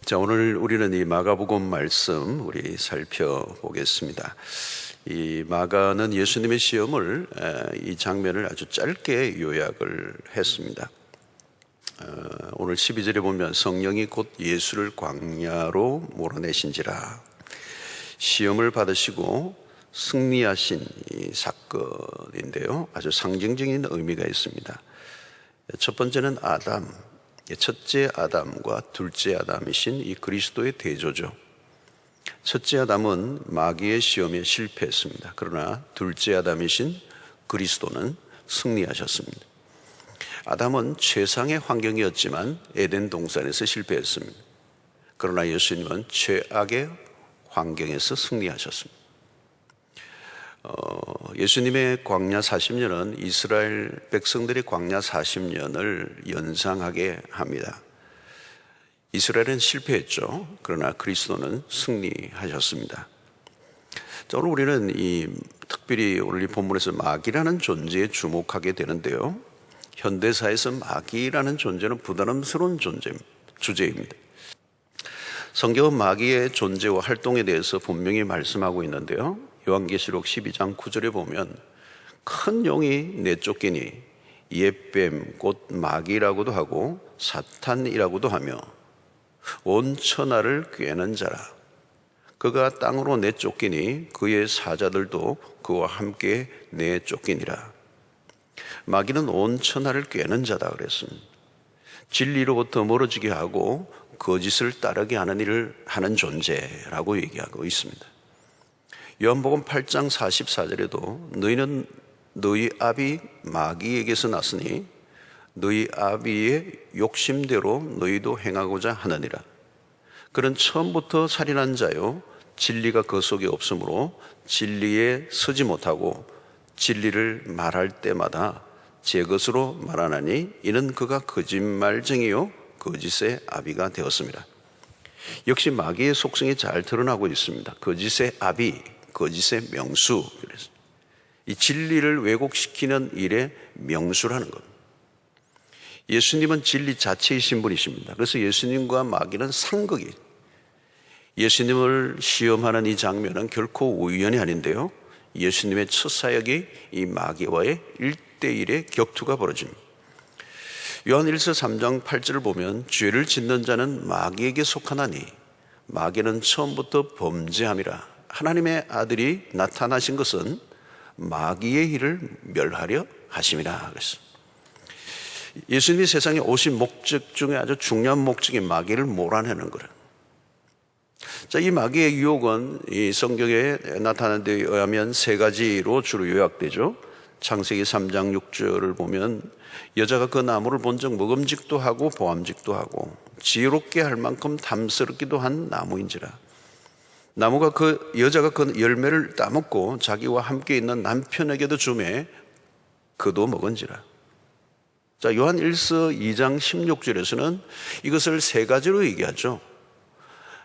자, 오늘 우리는 이 마가복음 말씀 우리 살펴보겠습니다. 이 마가는 예수님의 시험을 이 장면을 아주 짧게 요약을 했습니다. 오늘 12절에 보면 성령이 곧 예수를 광야로 몰아내신지라, 시험을 받으시고 승리하신 이 사건인데요, 아주 상징적인 의미가 있습니다. 첫 번째는 아담, 첫째 아담과 둘째 아담이신 이 그리스도의 대조죠. 첫째 아담은 마귀의 시험에 실패했습니다. 그러나 둘째 아담이신 그리스도는 승리하셨습니다. 아담은 최상의 환경이었지만 에덴 동산에서 실패했습니다. 그러나 예수님은 최악의 환경에서 승리하셨습니다. 예수님의 광야 40년은 이스라엘 백성들의 광야 40년을 연상하게 합니다. 이스라엘은 실패했죠. 그러나 그리스도는 승리하셨습니다. 자, 오늘 우리는 특별히 오늘 이 본문에서 마귀라는 존재에 주목하게 되는데요, 현대사에서 마귀라는 존재는 부담스러운 주제입니다. 성경은 마귀의 존재와 활동에 대해서 분명히 말씀하고 있는데요, 요한계시록 12장 9절에 보면 큰 용이 내쫓기니 옛뱀 곧 마귀라고도 하고 사탄이라고도 하며 온 천하를 꿰는 자라. 그가 땅으로 내쫓기니 그의 사자들도 그와 함께 내쫓기니라. 마귀는 온 천하를 꿰는 자다 그랬습니다. 진리로부터 멀어지게 하고 거짓을 따르게 하는 일을 하는 존재라고 얘기하고 있습니다. 요한복음 8장 44절에도 너희는 너희 아비 마귀에게서 났으니 너희 아비의 욕심대로 너희도 행하고자 하느니라. 그는 처음부터 살인한 자요, 진리가 그 속에 없으므로 진리에 서지 못하고 진리를 말할 때마다 제 것으로 말하나니 이는 그가 거짓말쟁이요 거짓의 아비가 되었습니다. 역시 마귀의 속성이 잘 드러나고 있습니다. 거짓의 아비, 거짓의 명수. 그래서 이 진리를 왜곡시키는 일의 명수라는 겁니다. 예수님은 진리 자체이신 분이십니다. 그래서 예수님과 마귀는 상극이, 예수님을 시험하는 이 장면은 결코 우연이 아닌데요, 예수님의 첫 사역이 이 마귀와의 1대1의 격투가 벌어집니다. 요한일서 3장 8절을 보면 죄를 짓는 자는 마귀에게 속하나니 마귀는 처음부터 범죄함이라. 하나님의 아들이 나타나신 것은 마귀의 일을 멸하려 하심이라 그랬습니다. 예수님이 세상에 오신 목적 중에 아주 중요한 목적이 마귀를 몰아내는 거예요. 자, 이 마귀의 유혹은 이 성경에 나타난 데 의하면 세 가지로 주로 요약되죠. 창세기 3장 6절을 보면 여자가 그 나무를 본 적 먹음직도 하고 보암직도 하고 지혜롭게 할 만큼 탐스럽기도 한 나무인지라. 나무가 여자가 그 열매를 따먹고 자기와 함께 있는 남편에게도 주매 그도 먹은지라. 자, 요한 1서 2장 16절에서는 이것을 세 가지로 얘기하죠.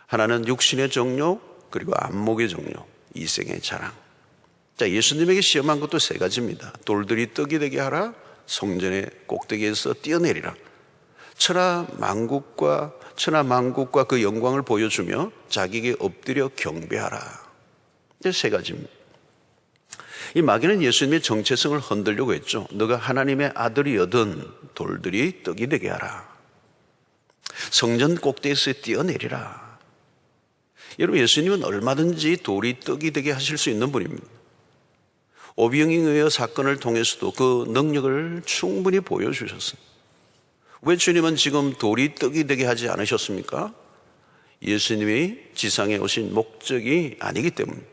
하나는 육신의 정욕, 그리고 안목의 정욕, 이생의 자랑. 자, 예수님에게 시험한 것도 세 가지입니다. 돌들이 떡이 되게 하라, 성전의 꼭대기에서 뛰어내리라, 천하 만국과 그 영광을 보여주며 자기에게 엎드려 경배하라. 이 세 가지입니다. 이 마귀는 예수님의 정체성을 흔들려고 했죠. 너가 하나님의 아들이여든 돌들이 떡이 되게 하라, 성전 꼭대기에서 뛰어내리라. 여러분, 예수님은 얼마든지 돌이 떡이 되게 하실 수 있는 분입니다. 오병이어 사건을 통해서도 그 능력을 충분히 보여주셨어요. 왜 주님은 지금 돌이 떡이 되게 하지 않으셨습니까? 예수님이 지상에 오신 목적이 아니기 때문입니다.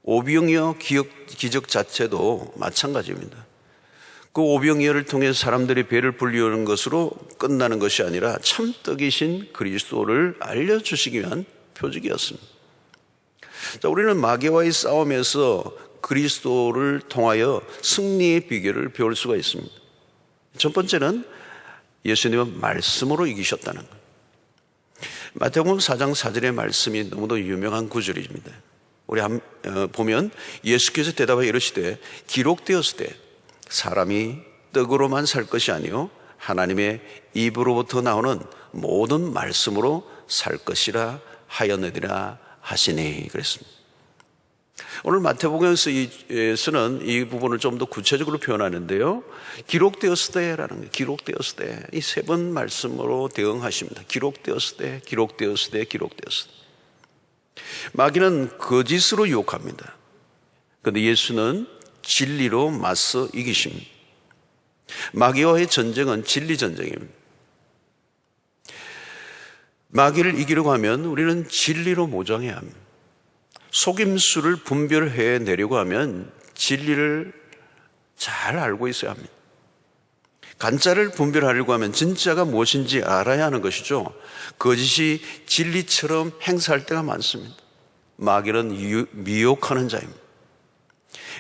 오병이어 기적 자체도 마찬가지입니다. 그 오병이어를 통해서 사람들이 배를 불리우는 것으로 끝나는 것이 아니라 참떡이신 그리스도를 알려주시기 위한 표적이었습니다. 자, 우리는 마귀와의 싸움에서 그리스도를 통하여 승리의 비결을 배울 수가 있습니다. 첫 번째는 예수님은 말씀으로 이기셨다는 것. 마태복음 4장 4절의 말씀이 너무도 유명한 구절입니다. 우리 보면 예수께서 대답하여 이르시되 기록되었을 때 사람이 떡으로만 살 것이 아니요 하나님의 입으로부터 나오는 모든 말씀으로 살 것이라 하였느니라 하시니 그랬습니다. 오늘 마태복음에서는 이 부분을 좀 더 구체적으로 표현하는데요. 기록되었으되라는 거예요. 기록되었으되. 이 세 번 말씀으로 대응하십니다. 기록되었으되, 기록되었으되, 기록되었으되. 마귀는 거짓으로 유혹합니다. 그런데 예수는 진리로 맞서 이기십니다. 마귀와의 전쟁은 진리 전쟁입니다. 마귀를 이기려고 하면 우리는 진리로 모정해야 합니다. 속임수를 분별해 내려고 하면 진리를 잘 알고 있어야 합니다. 가짜를 분별하려고 하면 진짜가 무엇인지 알아야 하는 것이죠. 거짓이 진리처럼 행사할 때가 많습니다. 마귀는 미혹하는 자입니다.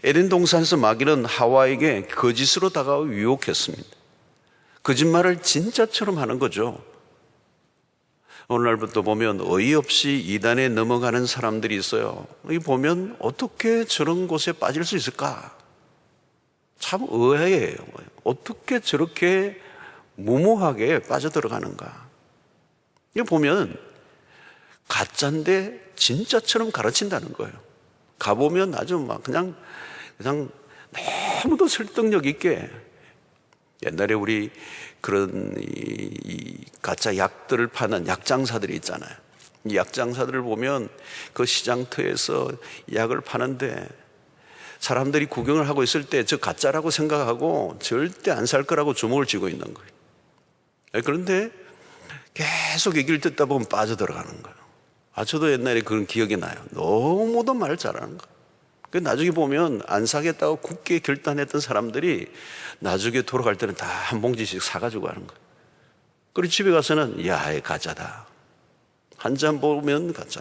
에덴 동산에서 마귀는 하와에게 거짓으로 다가와 유혹했습니다. 거짓말을 진짜처럼 하는 거죠. 오늘날부터 보면 어이없이 이단에 넘어가는 사람들이 있어요. 이 보면 어떻게 저런 곳에 빠질 수 있을까? 참 의아해요. 어떻게 저렇게 무모하게 빠져들어가는가? 이거 보면 가짜인데 진짜처럼 가르친다는 거예요. 가보면 아주 막 그냥 너무도 설득력 있게. 옛날에 우리 그런 이 가짜 약들을 파는 약장사들이 있잖아요. 이 약장사들을 보면 그 시장터에서 약을 파는데 사람들이 구경을 하고 있을 때 저 가짜라고 생각하고 절대 안 살 거라고 주먹을 쥐고 있는 거예요. 그런데 계속 얘기를 듣다 보면 빠져들어가는 거예요. 저도 옛날에 그런 기억이 나요. 너무도 말 잘하는 거예요. 나중에 보면 안 사겠다고 굳게 결단했던 사람들이 나중에 돌아갈 때는 다 한 봉지씩 사가지고 가는 거예요. 그리고 집에 가서는 야, 가짜다. 한 잔 보면 가짜.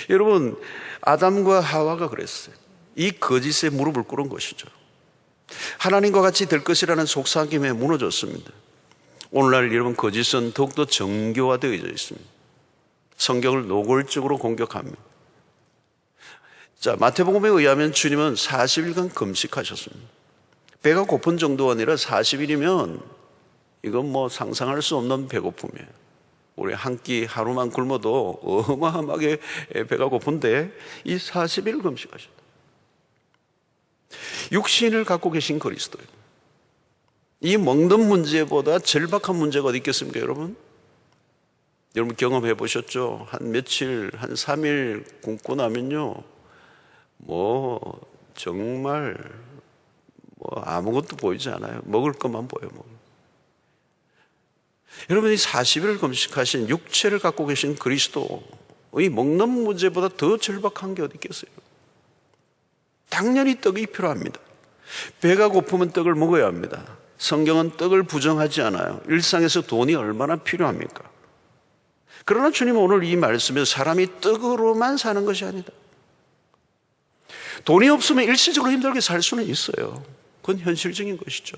여러분, 아담과 하와가 그랬어요. 이 거짓에 무릎을 꿇은 것이죠. 하나님과 같이 될 것이라는 속삭임에 무너졌습니다. 오늘날 여러분, 거짓은 더욱더 정교화되어져 있습니다. 성경을 노골적으로 공격합니다. 자, 마태복음에 의하면 주님은 40일간 금식하셨습니다. 배가 고픈 정도가 아니라 40일이면 이건 뭐 상상할 수 없는 배고픔이에요. 우리 한 끼 하루만 굶어도 어마어마하게 배가 고픈데 이 40일 금식하셨다. 육신을 갖고 계신 그리스도예요. 이 먹는 문제보다 절박한 문제가 어디 있겠습니까, 여러분? 여러분 경험해 보셨죠? 한 며칠, 한 3일 굶고 나면요, 정말 아무것도 보이지 않아요. 먹을 것만 보여요. 여러분이 40일을 금식하신 육체를 갖고 계신 그리스도의 먹는 문제보다 더 절박한 게 어디 있겠어요? 당연히 떡이 필요합니다. 배가 고프면 떡을 먹어야 합니다. 성경은 떡을 부정하지 않아요. 일상에서 돈이 얼마나 필요합니까? 그러나 주님은 오늘 이 말씀에서 사람이 떡으로만 사는 것이 아니다. 돈이 없으면 일시적으로 힘들게 살 수는 있어요. 그건 현실적인 것이죠.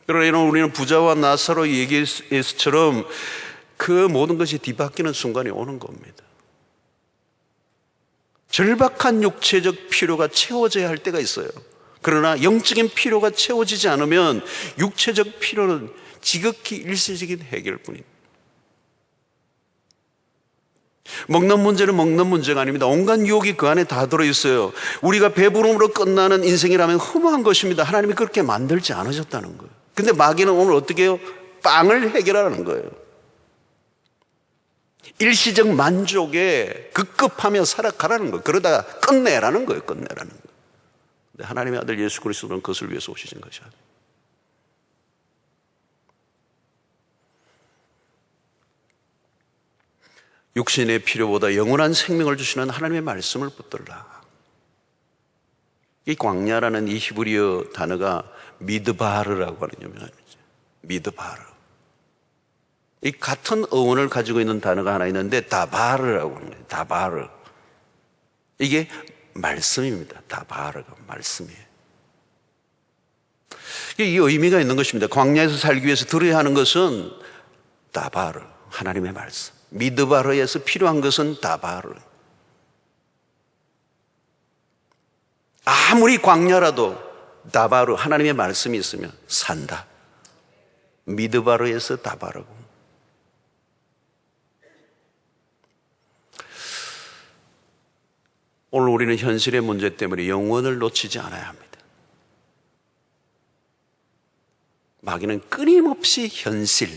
그러나 우리는 부자와 나사로 얘기했처럼 그 모든 것이 뒤바뀌는 순간이 오는 겁니다. 절박한 육체적 필요가 채워져야 할 때가 있어요. 그러나 영적인 필요가 채워지지 않으면 육체적 필요는 지극히 일시적인 해결뿐입니다. 먹는 문제는 먹는 문제가 아닙니다. 온갖 유혹이 그 안에 다 들어있어요. 우리가 배부름으로 끝나는 인생이라면 허무한 것입니다. 하나님이 그렇게 만들지 않으셨다는 거예요. 근데 마귀는 오늘 어떻게 해요? 빵을 해결하는 거예요. 일시적 만족에 급급하며 살아가라는 거예요. 그러다가 끝내라는 거예요. 끝내라는 거예요. 근데 하나님의 아들 예수 그리스도는 그것을 위해서 오시신 것이 아니에요. 육신의 필요보다 영원한 생명을 주시는 하나님의 말씀을 붙들라. 이 광야라는 이 히브리어 단어가 미드바르라고 하는 유명합니다. 미드바르. 이 같은 어원을 가지고 있는 단어가 하나 있는데 다바르라고 하는 거예요. 다바르. 이게 말씀입니다. 다바르가 말씀이에요. 이 의미가 있는 것입니다. 광야에서 살기 위해서 들어야 하는 것은 다바르, 하나님의 말씀. 미드바르에서 필요한 것은 다바르. 아무리 광야라도 다바르, 하나님의 말씀이 있으면 산다. 미드바르에서 다바르고. 오늘 우리는 현실의 문제 때문에 영원을 놓치지 않아야 합니다. 마귀는 끊임없이 현실,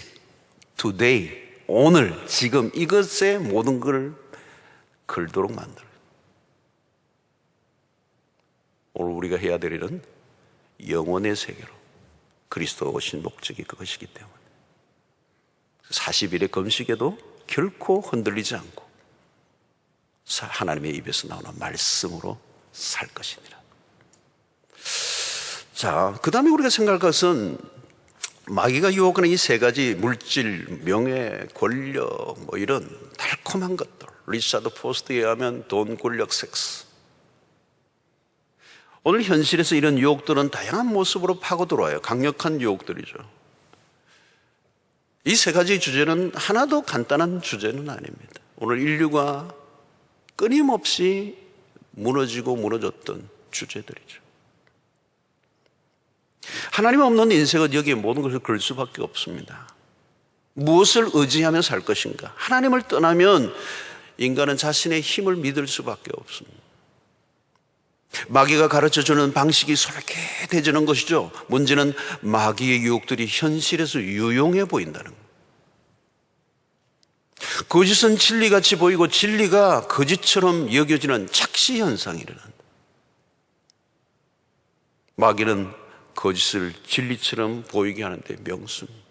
today, 오늘, 지금 이것에 모든 걸 걸도록 만들어요. 오늘 우리가 해야 될 일은 영혼의 세계로 그리스도가 오신 목적이 그것이기 때문에 40일의 금식에도 결코 흔들리지 않고 하나님의 입에서 나오는 말씀으로 살 것이니라. 자, 그 다음에 우리가 생각할 것은 마귀가 유혹하는 이 세 가지 물질, 명예, 권력, 이런 달콤한 것들. 리차드 포스트에 의하면 돈, 권력, 섹스. 오늘 현실에서 이런 유혹들은 다양한 모습으로 파고들어와요. 강력한 유혹들이죠. 이 세 가지 주제는 하나도 간단한 주제는 아닙니다. 오늘 인류가 끊임없이 무너지고 무너졌던 주제들이죠. 하나님 없는 인생은 여기에 모든 것을 걸 수밖에 없습니다. 무엇을 의지하며 살 것인가? 하나님을 떠나면 인간은 자신의 힘을 믿을 수밖에 없습니다. 마귀가 가르쳐주는 방식이 솔깃해지는 것이죠. 문제는 마귀의 유혹들이 현실에서 유용해 보인다는 것. 거짓은 진리같이 보이고 진리가 거짓처럼 여겨지는 착시 현상이 일어난다. 마귀는 거짓을 진리처럼 보이게 하는데 명수입니다.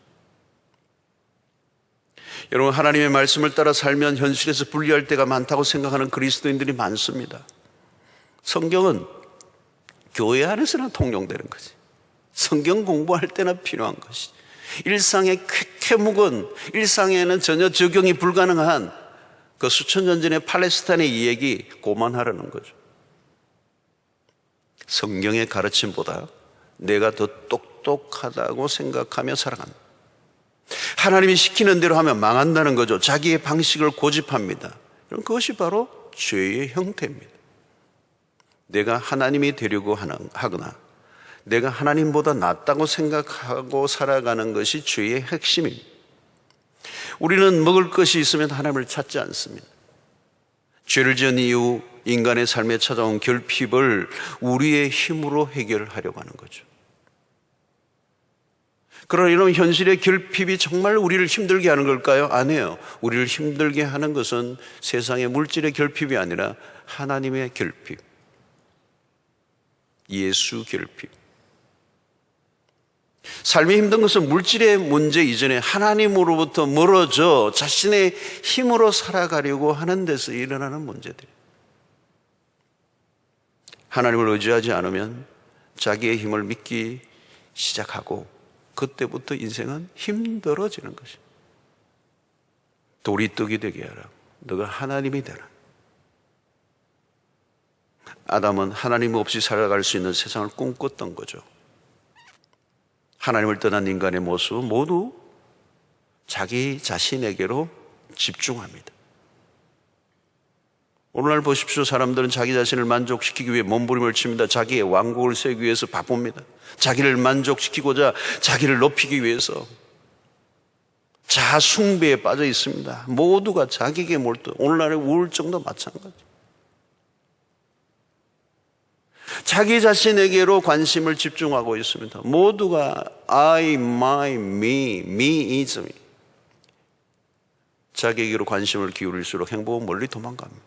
여러분, 하나님의 말씀을 따라 살면 현실에서 불리할 때가 많다고 생각하는 그리스도인들이 많습니다. 성경은 교회 안에서나 통용되는 거지. 성경 공부할 때나 필요한 것이. 일상의 쾌묵은 일상에는 전혀 적용이 불가능한 그 수천 년 전의 팔레스타인의 이야기 고만하라는 거죠. 성경의 가르침보다 내가 더 똑똑하다고 생각하며 살아간다. 하나님이 시키는 대로 하면 망한다는 거죠. 자기의 방식을 고집합니다. 그것이 바로 죄의 형태입니다. 내가 하나님이 되려고 하거나 내가 하나님보다 낫다고 생각하고 살아가는 것이 죄의 핵심입니다. 우리는 먹을 것이 있으면 하나님을 찾지 않습니다. 죄를 지은 이후 인간의 삶에 찾아온 결핍을 우리의 힘으로 해결하려고 하는 거죠. 그러나 이런 현실의 결핍이 정말 우리를 힘들게 하는 걸까요? 아니에요. 우리를 힘들게 하는 것은 세상의 물질의 결핍이 아니라 하나님의 결핍, 예수 결핍. 삶이 힘든 것은 물질의 문제 이전에 하나님으로부터 멀어져 자신의 힘으로 살아가려고 하는 데서 일어나는 문제들이에요. 하나님을 의지하지 않으면 자기의 힘을 믿기 시작하고 그때부터 인생은 힘들어지는 것이에요. 돌이 떡이 되게 하라. 너가 하나님이 되라. 아담은 하나님 없이 살아갈 수 있는 세상을 꿈꿨던 거죠. 하나님을 떠난 인간의 모습은 모두 자기 자신에게로 집중합니다. 오늘날 보십시오. 사람들은 자기 자신을 만족시키기 위해 몸부림을 칩니다. 자기의 왕국을 세우기 위해서 바쁩니다. 자기를 만족시키고자 자기를 높이기 위해서 자아 숭배에 빠져 있습니다. 모두가 자기에게 몰두. 오늘날의 우울증도 마찬가지. 자기 자신에게로 관심을 집중하고 있습니다. 모두가 I, my, meism. 자기에게로 관심을 기울일수록 행복은 멀리 도망갑니다.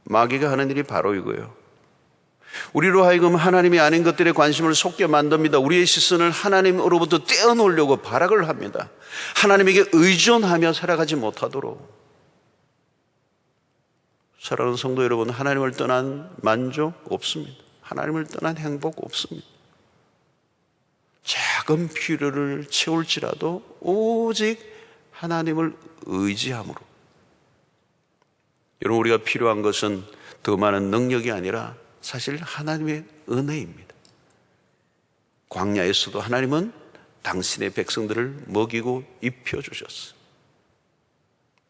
마귀가 하는 일이 바로 이거예요. 우리로 하여금 하나님이 아닌 것들에 관심을 쏟게 만듭니다. 우리의 시선을 하나님으로부터 떼어놓으려고 발악을 합니다. 하나님에게 의존하며 살아가지 못하도록. 사랑하는 성도 여러분, 하나님을 떠난 만족 없습니다. 하나님을 떠난 행복 없습니다. 작은 필요를 채울지라도 오직 하나님을 의지함으로. 여러분, 우리가 필요한 것은 더 많은 능력이 아니라 사실 하나님의 은혜입니다. 광야에서도 하나님은 당신의 백성들을 먹이고 입혀주셨어요.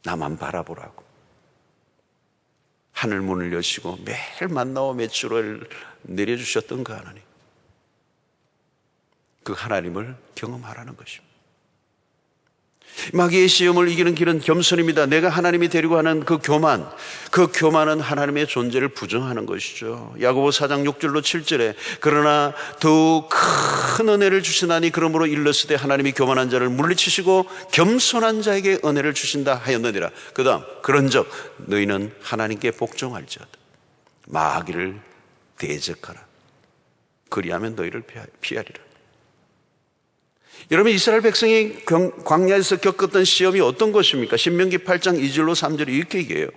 나만 바라보라고. 하늘 문을 여시고 매일 만나와 맷주를 내려주셨던 그 하나님. 그 하나님을 경험하라는 것입니다. 마귀의 시험을 이기는 길은 겸손입니다. 내가 하나님이 되려고 하는 그 교만은 하나님의 존재를 부정하는 것이죠. 야고보 4장 6절로 7절에 그러나 더욱 큰 은혜를 주시나니 그러므로 일렀으되 하나님이 교만한 자를 물리치시고 겸손한 자에게 은혜를 주신다 하였느니라. 그 다음 그런즉 너희는 하나님께 복종할지어다. 마귀를 대적하라. 그리하면 너희를 피하리라. 여러분, 이스라엘 백성이 광야에서 겪었던 시험이 어떤 것입니까? 신명기 8장 2절로 3절이 이렇게 얘기해요.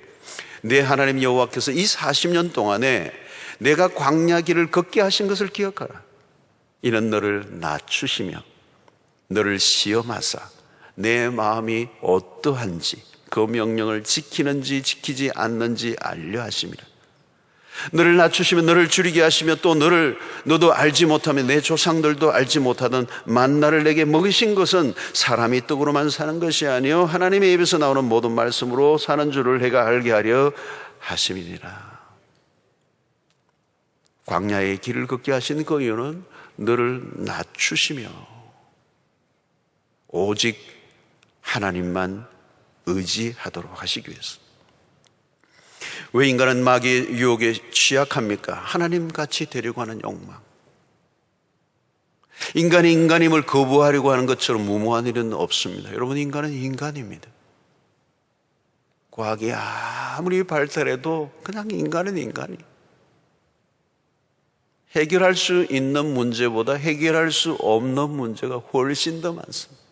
내 하나님 여호와께서 이 40년 동안에 내가 광야 길을 걷게 하신 것을 기억하라. 이는 너를 낮추시며 너를 시험하사 내 마음이 어떠한지 그 명령을 지키는지 지키지 않는지 알려 하심이라. 너를 낮추시며 너를 줄이게 하시며 또 너도 알지 못하며 내 조상들도 알지 못하던 만나를 내게 먹이신 것은 사람이 떡으로만 사는 것이 아니요 하나님의 입에서 나오는 모든 말씀으로 사는 줄을 내가 알게 하려 하심이니라. 광야의 길을 걷게 하신 그 이유는 너를 낮추시며 오직 하나님만 의지하도록 하시기 위해서. 왜 인간은 마귀의 유혹에 취약합니까? 하나님같이 되려고 하는 욕망. 인간이 인간임을 거부하려고 하는 것처럼 무모한 일은 없습니다. 여러분, 인간은 인간입니다. 과학이 아무리 발달해도 그냥 인간은 인간이. 해결할 수 있는 문제보다 해결할 수 없는 문제가 훨씬 더 많습니다.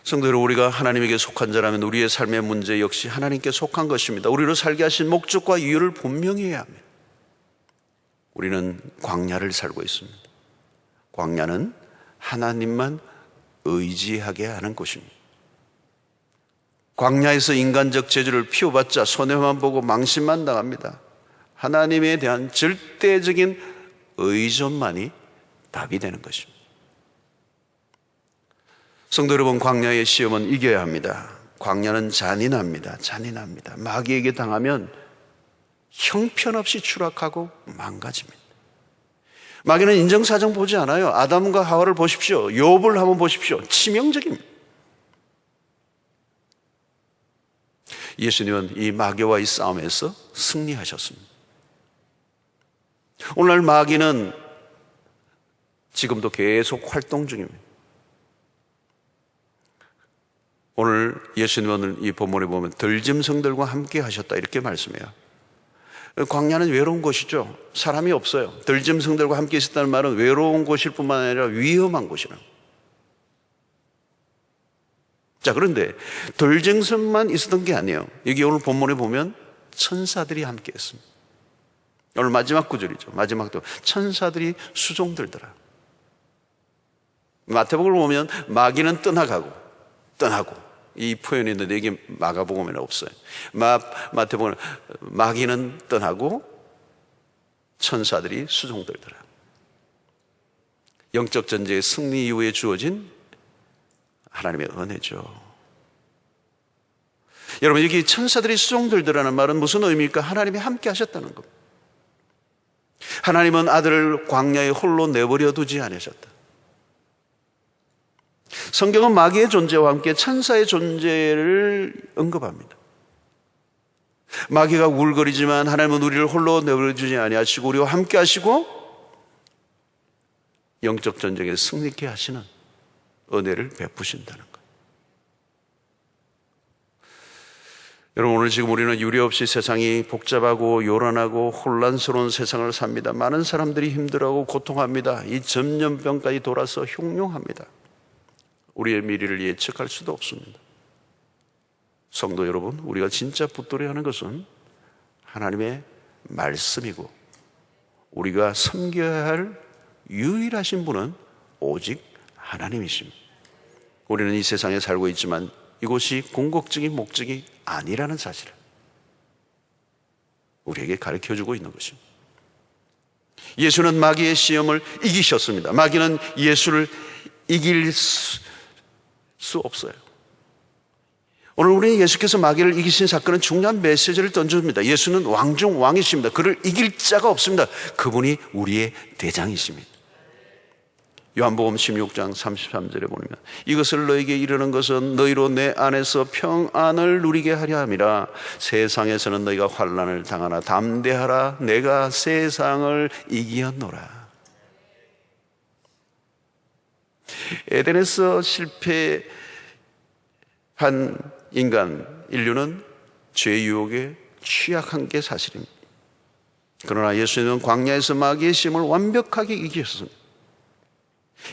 성도 여러분, 우리가 하나님에게 속한 자라면 우리의 삶의 문제 역시 하나님께 속한 것입니다. 우리로 살게 하신 목적과 이유를 분명히 해야 합니다. 우리는 광야를 살고 있습니다. 광야는 하나님만 의지하게 하는 곳입니다. 광야에서 인간적 재주를 피워봤자 손해만 보고 망신만 당합니다. 하나님에 대한 절대적인 의존만이 답이 되는 것입니다. 성도 여러분, 광야의 시험은 이겨야 합니다. 광야는 잔인합니다. 마귀에게 당하면 형편없이 추락하고 망가집니다. 마귀는 인정사정 보지 않아요. 아담과 하와를 보십시오. 욥을 한번 보십시오. 치명적입니다. 예수님은 이 마귀와의 싸움에서 승리하셨습니다. 오늘날 마귀는 지금도 계속 활동 중입니다. 오늘 예수님은 이 본문에 보면 들짐승들과 함께 하셨다 이렇게 말씀해요. 광야는 외로운 곳이죠. 사람이 없어요. 들짐승들과 함께 있었다는 말은 외로운 곳일 뿐만 아니라 위험한 곳이라고. 자, 그런데 들짐승만 있었던 게 아니에요. 여기 오늘 본문에 보면 천사들이 함께 했습니다. 오늘 마지막 구절이죠. 마지막도 천사들이 수종들더라. 마태복음을 보면 마귀는 떠나고 이 표현이 있는데 여기 마가복음에는 없어요. 마태복음은 마귀는 떠나고 천사들이 수종들더라. 영적 전쟁의 승리 이후에 주어진 하나님의 은혜죠. 여러분, 여기 천사들이 수종들더라는 말은 무슨 의미입니까? 하나님이 함께 하셨다는 겁니다. 하나님은 아들을 광야에 홀로 내버려 두지 않으셨다. 성경은 마귀의 존재와 함께 천사의 존재를 언급합니다. 마귀가 울거리지만 하나님은 우리를 홀로 내버려두지 아니하시고 우리와 함께 하시고 영적 전쟁에 승리케 하시는 은혜를 베푸신다는 것. 여러분, 오늘 지금 우리는 유례 없이 세상이 복잡하고 요란하고 혼란스러운 세상을 삽니다. 많은 사람들이 힘들어하고 고통합니다. 이 전염병까지 돌아서 흉흉합니다. 우리의 미래를 예측할 수도 없습니다. 성도 여러분, 우리가 진짜 붙들어야 하는 것은 하나님의 말씀이고 우리가 섬겨야 할 유일하신 분은 오직 하나님이십니다. 우리는 이 세상에 살고 있지만 이곳이 궁극적인 목적이 아니라는 사실을 우리에게 가르쳐주고 있는 것입니다. 예수는 마귀의 시험을 이기셨습니다. 마귀는 예수를 이길 수 없어요. 오늘 우리 예수께서 마귀를 이기신 사건은 중요한 메시지를 던져줍니다. 예수는 왕 중 왕이십니다. 그를 이길 자가 없습니다. 그분이 우리의 대장이십니다. 요한복음 16장 33절에 보면 이것을 너에게 이르는 것은 너희로 내 안에서 평안을 누리게 하려 함이라. 세상에서는 너희가 환난을 당하나 담대하라. 내가 세상을 이기었노라. 에덴에서 실패한 인류는 죄의 유혹에 취약한 게 사실입니다. 그러나 예수님은 광야에서 마귀의 시험을 완벽하게 이기셨습니다.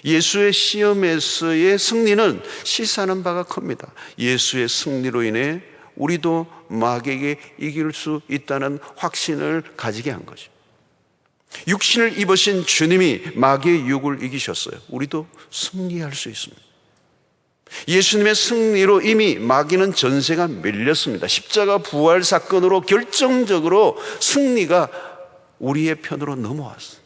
예수의 시험에서의 승리는 시사하는 바가 큽니다. 예수의 승리로 인해 우리도 마귀에게 이길 수 있다는 확신을 가지게 한 거죠. 육신을 입으신 주님이 마귀의 유혹을 이기셨어요. 우리도 승리할 수 있습니다. 예수님의 승리로 이미 마귀는 전세가 밀렸습니다. 십자가 부활 사건으로 결정적으로 승리가 우리의 편으로 넘어왔어요.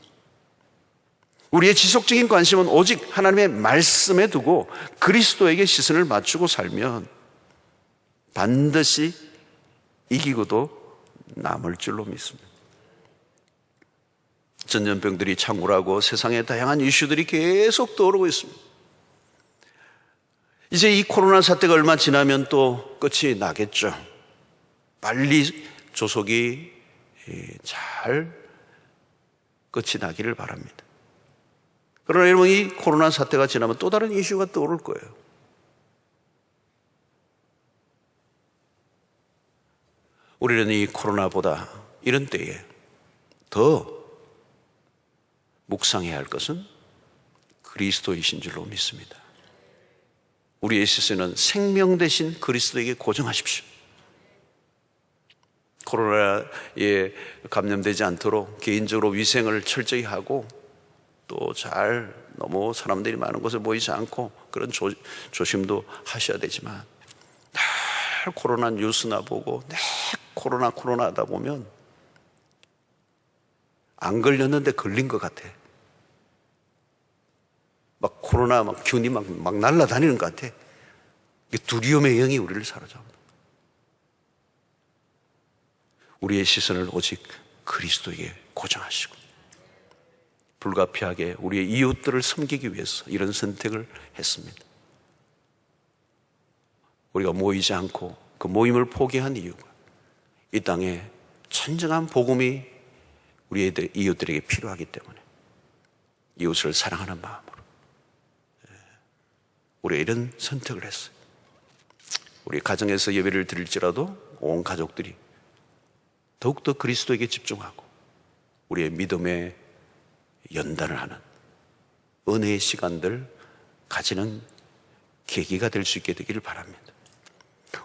우리의 지속적인 관심은 오직 하나님의 말씀에 두고 그리스도에게 시선을 맞추고 살면 반드시 이기고도 남을 줄로 믿습니다. 전염병들이 창궐하고 세상에 다양한 이슈들이 계속 떠오르고 있습니다. 이제 이 코로나 사태가 얼마 지나면 또 끝이 나겠죠. 빨리 조속이 잘 끝이 나기를 바랍니다. 그러나 여러분, 이 코로나 사태가 지나면 또 다른 이슈가 떠오를 거예요. 우리는 이 코로나보다 이런 때에 더 묵상해야 할 것은 그리스도이신 줄로 믿습니다. 우리의 시선은 생명 대신 그리스도에게 고정하십시오. 코로나에 감염되지 않도록 개인적으로 위생을 철저히 하고 또 잘 너무 사람들이 많은 곳에 모이지 않고 그런 조심도 하셔야 되지만 늘 코로나 뉴스나 보고 늘 코로나 하다 보면 안 걸렸는데 걸린 것 같아. 막 코로나 균이 막 날아다니는 것 같아. 두려움의 영이 우리를 사로잡는다. 우리의 시선을 오직 그리스도에게 고정하시고 불가피하게 우리의 이웃들을 섬기기 위해서 이런 선택을 했습니다. 우리가 모이지 않고 그 모임을 포기한 이유가 이 땅에 진정한 복음이 우리의 이웃들에게 필요하기 때문에 이웃을 사랑하는 마음으로 우리가 이런 선택을 했어요. 우리 가정에서 예배를 드릴지라도 온 가족들이 더욱더 그리스도에게 집중하고 우리의 믿음에 연단을 하는 은혜의 시간들 가지는 계기가 될 수 있게 되기를 바랍니다.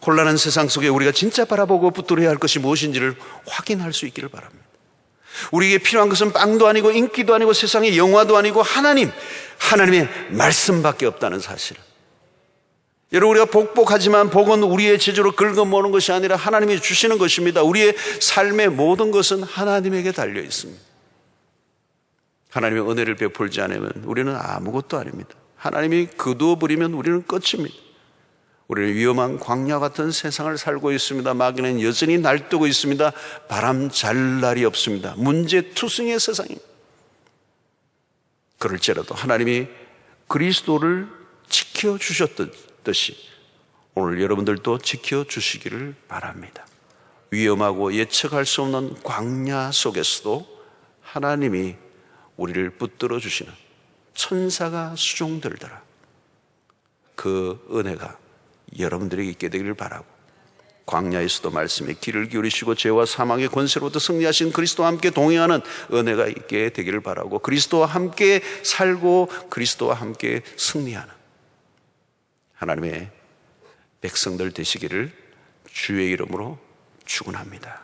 혼란한 세상 속에 우리가 진짜 바라보고 붙들어야 할 것이 무엇인지를 확인할 수 있기를 바랍니다. 우리에게 필요한 것은 빵도 아니고 인기도 아니고 세상의 영화도 아니고 하나님의 말씀밖에 없다는 사실. 여러분, 우리가 복복하지만 복은 우리의 제주로 긁어모는 것이 아니라 하나님이 주시는 것입니다. 우리의 삶의 모든 것은 하나님에게 달려 있습니다. 하나님의 은혜를 베풀지 않으면 우리는 아무것도 아닙니다. 하나님이 거두어 버리면 우리는 끝입니다. 우리는 위험한 광야 같은 세상을 살고 있습니다. 마귀는 여전히 날뛰고 있습니다. 바람 잘 날이 없습니다. 문제투성이의 세상입니다. 그럴지라도 하나님이 그리스도를 지켜주셨듯이 오늘 여러분들도 지켜주시기를 바랍니다. 위험하고 예측할 수 없는 광야 속에서도 하나님이 우리를 붙들어 주시는 천사가 수종들더라. 그 은혜가 여러분들에게 있게 되기를 바라고 광야에서도 말씀에 귀를 기울이시고 죄와 사망의 권세로부터 승리하신 그리스도와 함께 동행하는 은혜가 있게 되기를 바라고 그리스도와 함께 살고 그리스도와 함께 승리하는 하나님의 백성들 되시기를 주의 이름으로 축원합니다.